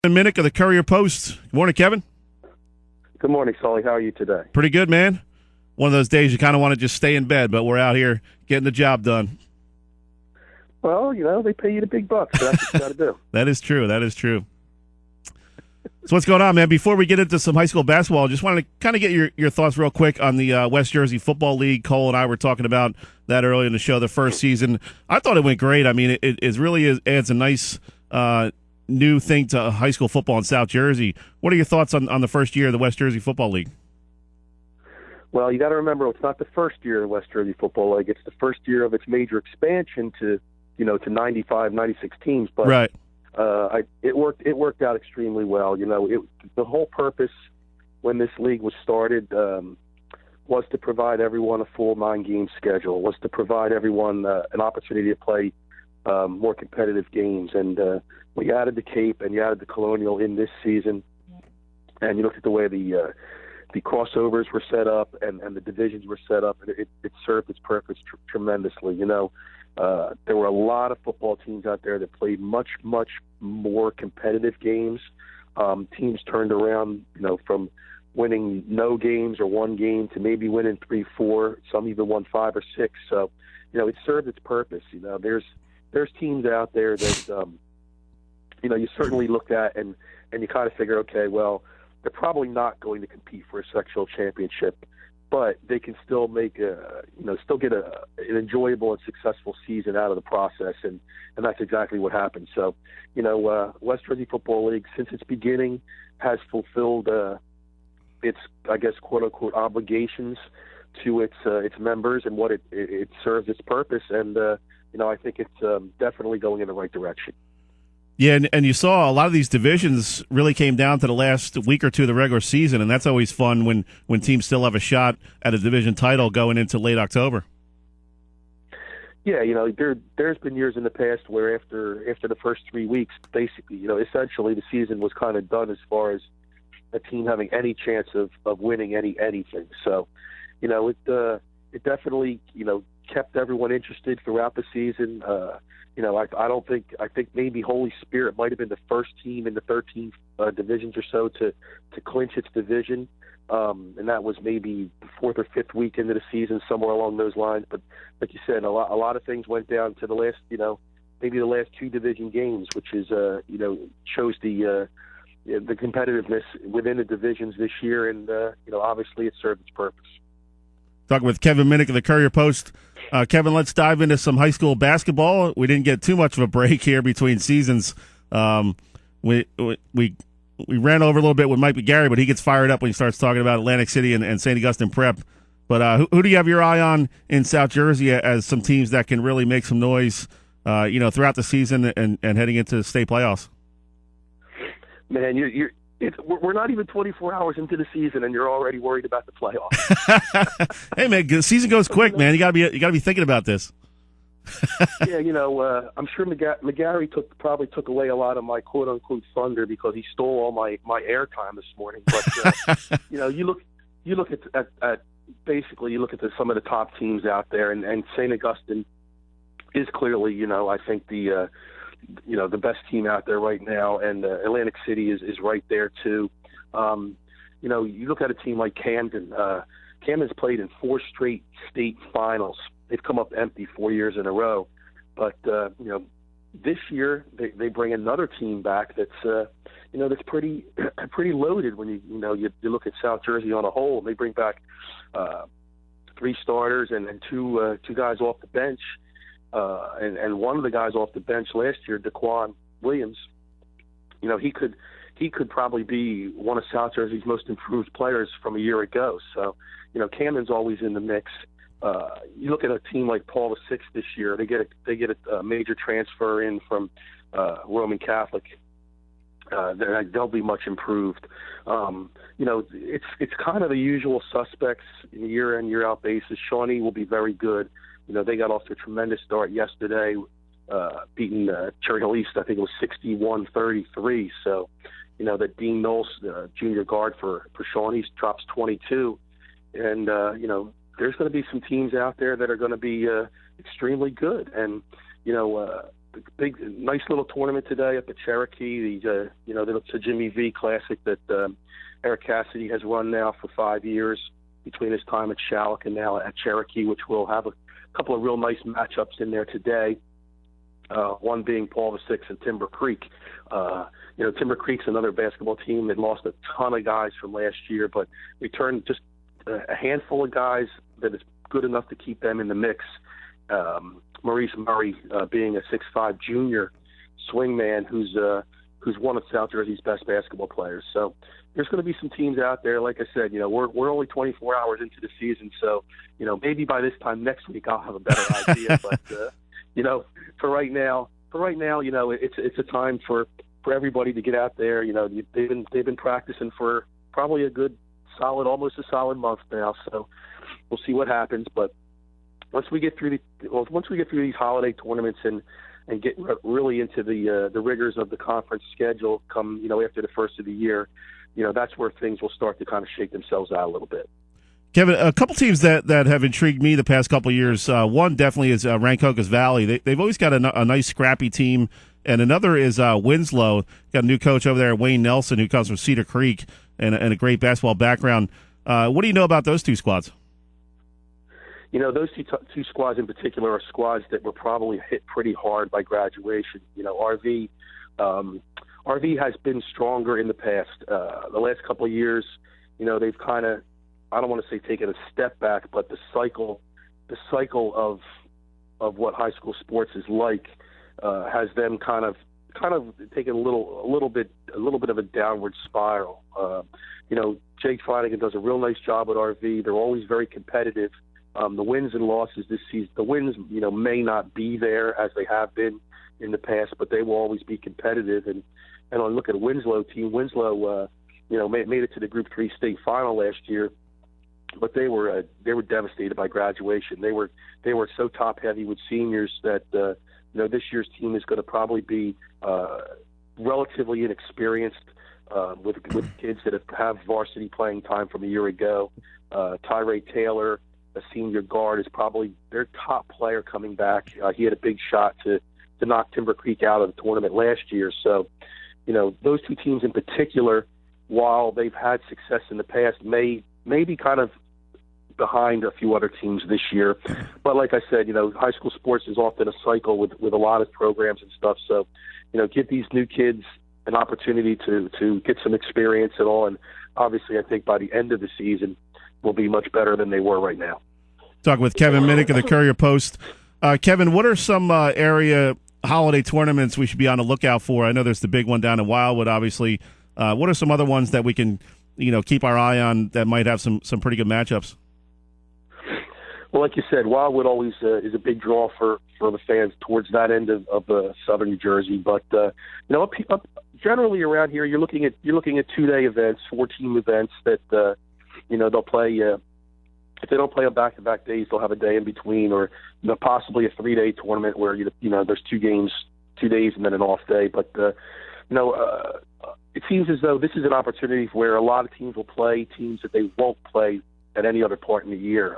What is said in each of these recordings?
Minnick of the Courier-Post. Good morning, Kevin. Good morning, Sully. How are you today? Pretty good, man. One of those days you kind of want to just stay in bed, but we're out here getting the job done. Well, they pay you the big bucks, so that's what you got to do. That is true. So what's going on, man? Before we get into some high school basketball, just wanted to kind of get your thoughts real quick on the West Jersey Football League. Cole and I were talking about that earlier in the show, the first season. I thought it went great. I mean, it really adds a nice new thing to high school football in South Jersey. What are your thoughts on the first year of the West Jersey Football League? Well, you got to remember, it's not the first year of the West Jersey Football League. It's the first year of its major expansion to 95, 96 teams. But right. It worked out extremely well. The whole purpose when this league was started was to provide everyone a full 9-game schedule, was to provide everyone an opportunity to play more competitive games. And we added the Cape and you added the Colonial in this season, and you looked at the way the crossovers were set up and the divisions were set up, and it served its purpose tremendously. There were a lot of football teams out there that played much, much more competitive games. Teams turned around, from winning no games or one game to maybe winning 3, 4. Some even won 5 or 6. So, it served its purpose. There's teams out there that, you certainly look at and you kind of figure, okay, well, they're probably not going to compete for a sectional championship, but they can still make still get an enjoyable and successful season out of the process, and that's exactly what happened. So, West Jersey Football League, since its beginning, has fulfilled its, I guess, quote unquote, obligations to its members and what it serves its purpose, and I think it's definitely going in the right direction. Yeah, and you saw a lot of these divisions really came down to the last week or two of the regular season, and that's always fun when teams still have a shot at a division title going into late October. Yeah, there's been years in the past where after the first 3 weeks, basically, essentially the season was kind of done as far as a team having any chance of winning anything. So, it definitely, kept everyone interested throughout the season. I think maybe Holy Spirit might have been the first team in the 13 divisions or so to clinch its division. And that was maybe the 4th or 5th week into the season, somewhere along those lines. But like you said, a lot of things went down to the last, maybe the last 2 division games, which is, shows the competitiveness within the divisions this year. And, obviously it served its purpose. Talking with Kevin Minnick of the Courier-Post. Kevin, let's dive into some high school basketball. We didn't get too much of a break here between seasons. We ran over a little bit with Mike McGarry, but he gets fired up when he starts talking about Atlantic City and St. Augustine Prep. But who do you have your eye on in South Jersey as some teams that can really make some noise, throughout the season and heading into the state playoffs? Man, we're not even 24 hours into the season, and you're already worried about the playoffs. Hey, man, the season goes quick, man. You gotta be thinking about this. Yeah, I'm sure McGarry probably took away a lot of my quote unquote thunder because he stole all my airtime this morning. But you look at basically you look at some of the top teams out there, and St. Augustine is clearly I think the best team out there right now, and Atlantic City is right there too. You look at a team like Camden. Camden's played in 4 straight state finals. They've come up empty 4 years in a row. But this year they bring another team back that's that's pretty loaded when you look at South Jersey on a whole. They bring back 3 starters and two guys off the bench. And one of the guys off the bench last year, Daquan Williams, he could probably be one of South Jersey's most improved players from a year ago. So, Camden's always in the mix. You look at a team like Paul VI this year; they get a major transfer in from Roman Catholic. They'll be much improved. It's kind of the usual suspects in a year in, year out basis. Shawnee will be very good. They got off to a tremendous start yesterday, beating Cherry Hill East. I think it was 61-33. So, that Dean Knowles, junior guard for Shawnee, drops 22. And, there's going to be some teams out there that are going to be extremely good. And, big, nice little tournament today up at Cherokee. It's a Jimmy V Classic that Eric Cassidy has run now for 5 years between his time at Shalleck and now at Cherokee, which will have a couple of real nice matchups in there today. One being Paul VI and Timber Creek. Timber Creek's another basketball team that lost a ton of guys from last year, but returned just a handful of guys that is good enough to keep them in the mix. Maurice Murray being a 6'5" junior swingman who's one of South Jersey's best basketball players. So there's going to be some teams out there. Like I said, we're only 24 hours into the season, so maybe by this time next week I'll have a better idea. But for right now, it's a time for everybody to get out there. They've been practicing for probably almost a solid month now. So we'll see what happens. But once we get through these holiday tournaments and get really into the rigors of the conference schedule, come after the first of the year, that's where things will start to kind of shake themselves out a little bit. Kevin, a couple teams that have intrigued me the past couple of years. One definitely is Rancocas Valley. They've always got a nice scrappy team, and another is Winslow. Got a new coach over there, Wayne Nelson, who comes from Cedar Creek and a great basketball background. What do you know about those two squads? Those two squads in particular are squads that were probably hit pretty hard by graduation. RV has been stronger in the past. The last couple of years, they've kind of, I don't want to say taken a step back, but the cycle of what high school sports is like has them kind of taken a little bit of a downward spiral. Jake Flanagan does a real nice job at RV. They're always very competitive. The wins and losses this season, the wins, may not be there as they have been in the past, but they will always be competitive. And I look at a Winslow team. Winslow, made it to the Group 3 state final last year, but they were devastated by graduation. They were so top heavy with seniors that this year's team is going to probably be relatively inexperienced with kids that have varsity playing time from a year ago. Tyree Taylor, a senior guard, is probably their top player coming back. He had a big shot to knock Timber Creek out of the tournament last year. So, those two teams in particular, while they've had success in the past, may be kind of behind a few other teams this year. But like I said, high school sports is often a cycle with a lot of programs and stuff. So, give these new kids an opportunity to get some experience and all. And obviously, I think by the end of the season, will be much better than they were right now. Talking with Kevin Minnick of the Courier-Post. Kevin, what are some area holiday tournaments we should be on the lookout for? I know there's the big one down in Wildwood, obviously. What are some other ones that we can, keep our eye on that might have some pretty good matchups? Well, like you said, Wildwood always is a big draw for the fans towards that end of southern New Jersey. But up generally around here, you're looking at 2-day events, 4-team events that they'll play. If they don't play on back-to-back days, they'll have a day in between, or possibly a 3-day tournament where there's 2 games, 2 days, and then an off day. But it seems as though this is an opportunity where a lot of teams will play teams that they won't play at any other part in the year.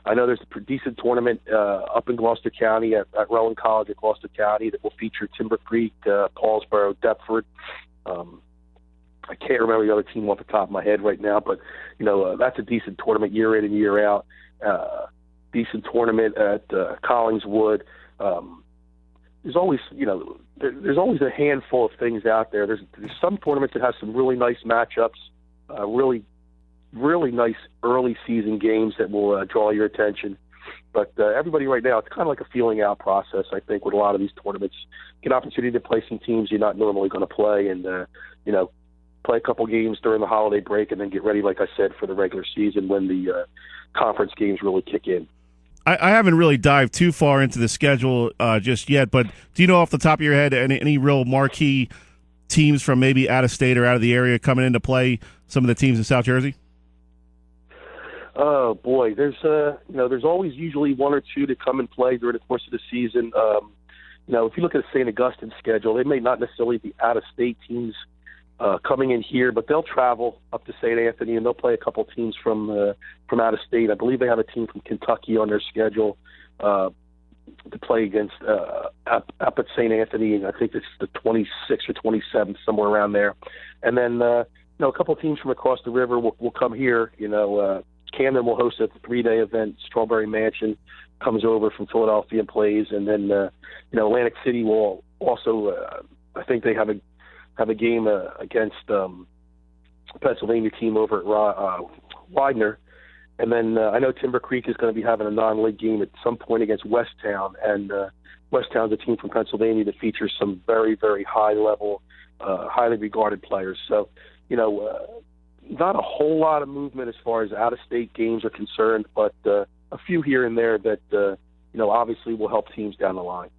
I know there's a decent tournament up in Gloucester County at Rowan College at Gloucester County that will feature Timber Creek, Paulsboro, Deptford. I can't remember the other team off the top of my head right now, but that's a decent tournament year in and year out. Decent tournament at Collingswood. There's always a handful of things out there. There's some tournaments that have some really nice matchups, really nice early season games that will draw your attention. But everybody right now, it's kind of like a feeling out process, I think, with a lot of these tournaments. Get an opportunity to play some teams you're not normally going to play, and play a couple games during the holiday break, and then get ready, like I said, for the regular season when the conference games really kick in. I haven't really dived too far into the schedule just yet, but do you know off the top of your head any real marquee teams from maybe out of state or out of the area coming in to play some of the teams in South Jersey? Oh boy, there's always usually one or two that come and play during the course of the season. If you look at the St. Augustine schedule, they may not necessarily be out of state teams coming in here, but they'll travel up to St. Anthony and they'll play a couple teams from out of state. I believe they have a team from Kentucky on their schedule. to play against up at St. Anthony, and I think it's the 26th or 27th, somewhere around there. And then a couple of teams from across the river will come here. Camden will host a 3-day event. Strawberry Mansion comes over from Philadelphia and plays, and then Atlantic City will also. I think they have a game against a Pennsylvania team over at Widener. And then I know Timber Creek is going to be having a non-league game at some point against Westtown, and Westtown's a team from Pennsylvania that features some very, very high-level, highly regarded players. So, not a whole lot of movement as far as out-of-state games are concerned, but a few here and there that, obviously will help teams down the line.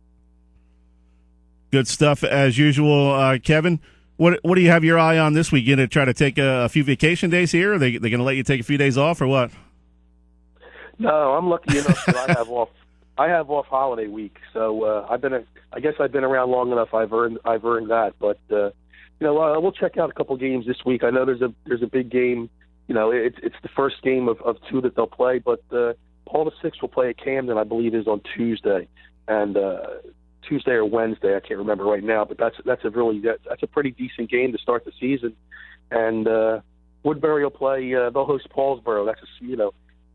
Good stuff as usual, Kevin. What do you have your eye on this week? You going to try to take a few vacation days here? Are they going to let you take a few days off or what? No, I'm lucky enough that I have off. I have off holiday week, so I guess I've been around long enough. I've earned that. But we'll check out a couple games this week. I know there's a big game. It's the first game of two that they'll play. But Paul VI will play at Camden, I believe, is on Tuesday, and Tuesday or Wednesday, I can't remember right now. But that's a pretty decent game to start the season. And Woodbury will play. They'll host Paulsboro. That's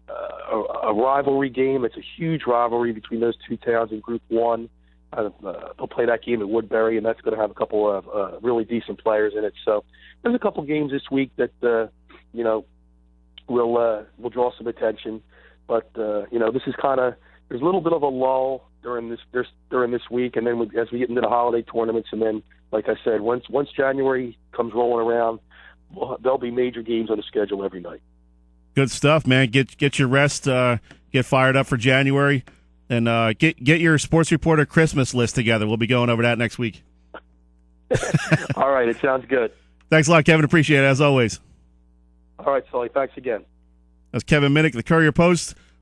a rivalry game. It's a huge rivalry between those two towns in Group 1. They'll play that game at Woodbury, and that's going to have a couple of really decent players in it. So there's a couple games this week that will draw some attention. But this is there's a little bit of a lull during this week, and then as we get into the holiday tournaments, and then like I said, once January comes rolling around, there'll be major games on the schedule every night. Good stuff, man. Get your rest. Get fired up for January, and get your Sports Reporter Christmas list together. We'll be going over that next week. All right, it sounds good. Thanks a lot, Kevin. Appreciate it as always. All right, Sully. Thanks again. That's Kevin Minnick, the Courier-Post.